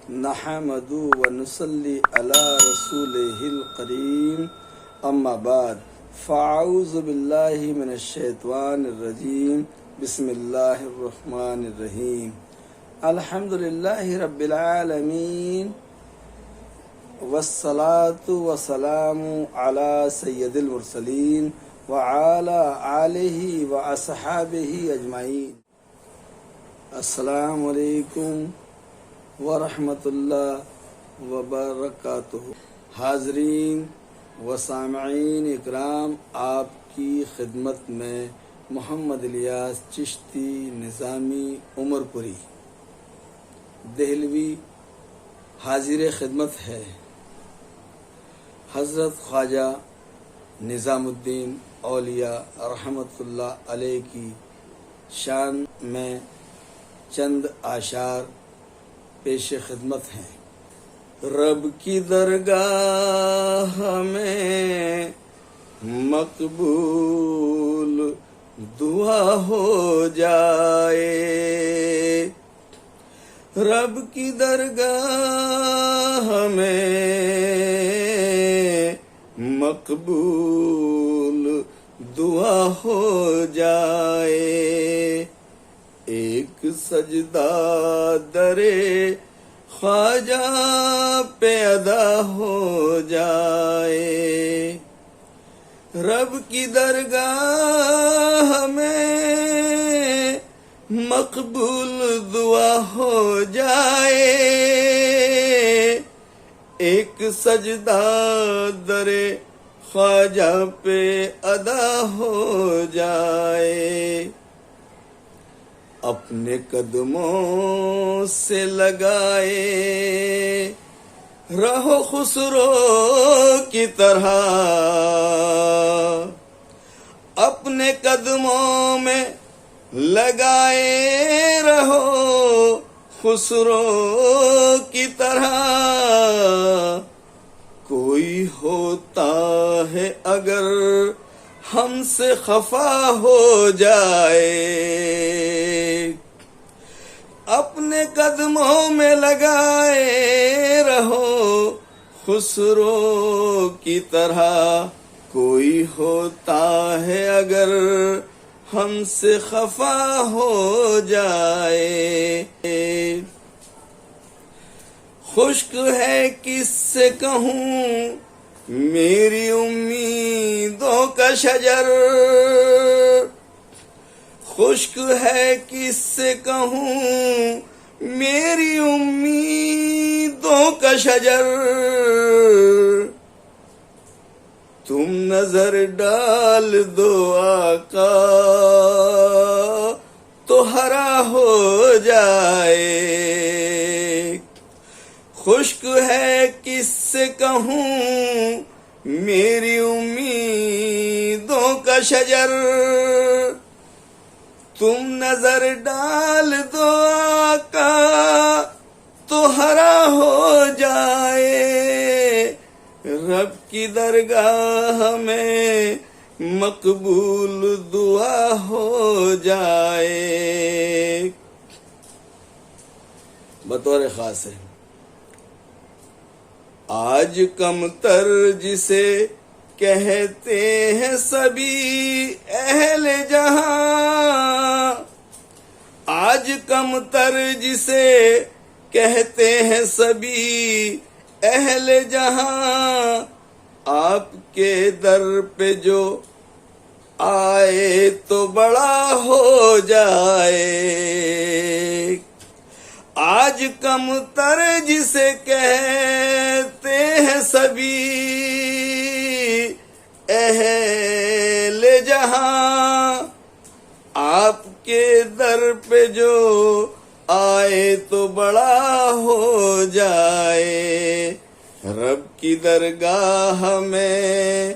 نحمدو و نصلی علی رسولہ الکریم اما بعد فاعوذ باللہ من الشیطان الرجیم بسم اللہ الرحمن الرحیم الحمدللہ رب العالمین والصلاة والسلام علی سید المرسلین وعلی آلہ واصحابہ اجمعین۔ السلام علیکم ورحمۃ اللہ وبرکاتہ۔ حاضرین و سامعین اکرام، آپ کی خدمت میں محمد الیاس چشتی نظامی عمر پوری دہلوی حاضر خدمت ہے۔ حضرت خواجہ نظام الدین اولیاء رحمۃ اللہ علیہ کی شان میں چند اشعار پیش خدمت ہیں۔ رب کی درگاہ میں مقبول دعا ہو جائے، رب کی درگاہ میں مقبول دعا ہو جائے، ایک سجدہ درے خواجہ پہ ادا ہو جائے، رب کی درگاہ میں مقبول دعا ہو جائے، ایک سجدہ درے خواجہ پہ ادا ہو جائے، اپنے قدموں سے لگائے رہو خسرو کی طرح، اپنے قدموں میں لگائے رہو خسرو کی طرح، کوئی ہوتا ہے اگر ہم سے خفا ہو جائے، اپنے قدموں میں لگائے رہو خسرو کی طرح، کوئی ہوتا ہے اگر ہم سے خفا ہو جائے، خشک ہے کس سے کہوں میری امیدوں کا شجر، خشک ہے کس سے کہوں میری امیدوں کا شجر، تم نظر ڈال دو آقا تو ہرا ہو جائے، خشک ہے کس سے کہوں میری امیدوں کا شجر، تم نظر ڈال دو آقا تو ہرا ہو جائے، رب کی درگاہ میں مقبول دعا ہو جائے۔ بطور خاص ہے آج کم تر جسے کہتے ہیں سبھی اہل جہاں، آج کم تر جسے کہتے ہیں سبھی اہل جہاں، آپ کے در پہ جو آئے تو بڑا ہو جائے، آج کم تر جسے کہتے ہیں سبھی اہل جہاں، آپ کے در پہ جو آئے تو بڑا ہو جائے، رب کی درگاہ میں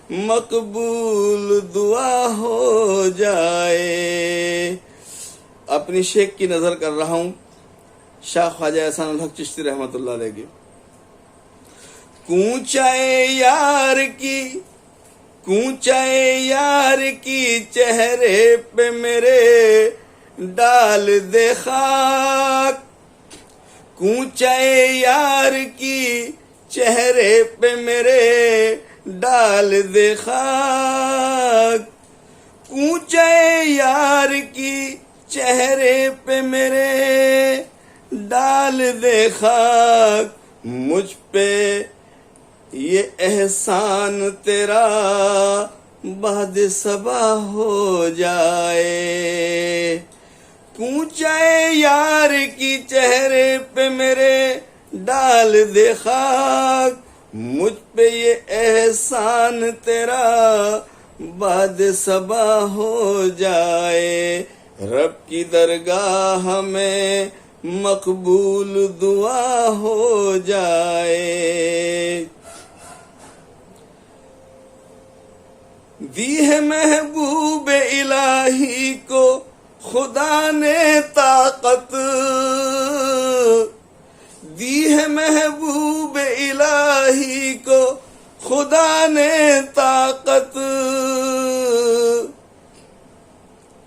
مقبول دعا ہو جائے۔ اپنی شیخ کی نظر کر رہا ہوں، شاہ خواجہ احسان الحق چشتی رحمۃ اللہ علیہ کی۔ کوچے یار کی چہرے پہ میرے ڈال دے خاک، کوچے یار کی چہرے پہ میرے ڈال دے خاک، کوچے یار کی چہرے پہ میرے ڈال دے خاک، مجھ پہ یہ احسان تیرا بعد صبا ہو جائے، کوچے یار کی چہرے پہ میرے ڈال دے خاک، مجھ پہ یہ احسان تیرا بعد صبا ہو جائے، رب کی درگاہ میں مقبول دعا ہو جائے۔ دی ہے محبوب الہی کو خدا نے طاقت، دی ہے محبوب الہی کو خدا نے طاقت،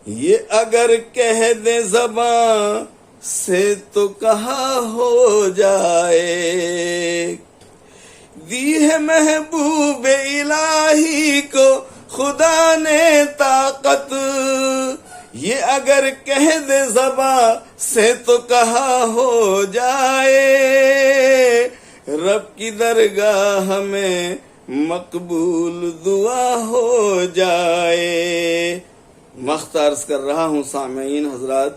یہ اگر کہہ دے زباں سے تو کہا ہو جائے، دی ہے محبوب الہی کو خدا نے طاقت، یہ اگر کہہ دے زباں سے تو کہا ہو جائے، رب کی درگاہ میں مقبول دعا ہو جائے۔ مختص کر رہا ہوں سامعین حضرات،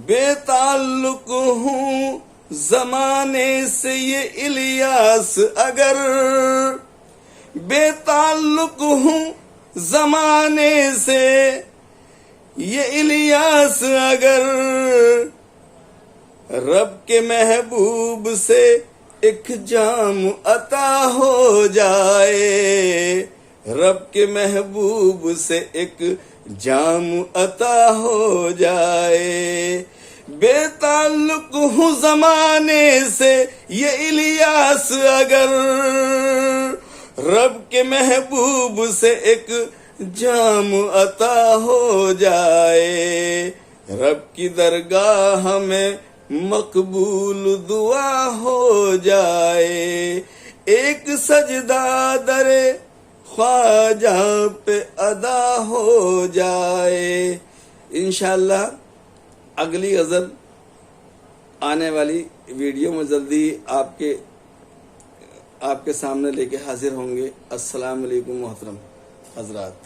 بے تعلق ہوں زمانے سے یہ الیاس اگر، بے تعلق ہوں زمانے سے یہ الیاس اگر، رب کے محبوب سے ایک جام عطا ہو جائے، رب کے محبوب سے ایک جام عطا ہو جائے، بے تعلق ہوں زمانے سے یہ الیاس اگر، رب کے محبوب سے ایک جام عطا ہو جائے، رب کی درگاہ میں مقبول دعا ہو جائے، ایک سجدہ در خواجہ پہ ادا ہو جائے۔ انشاءاللہ اگلی غزل آنے والی ویڈیو میں جلدی آپ کے سامنے لے کے حاضر ہوں گے۔ السلام علیکم محترم حضرات۔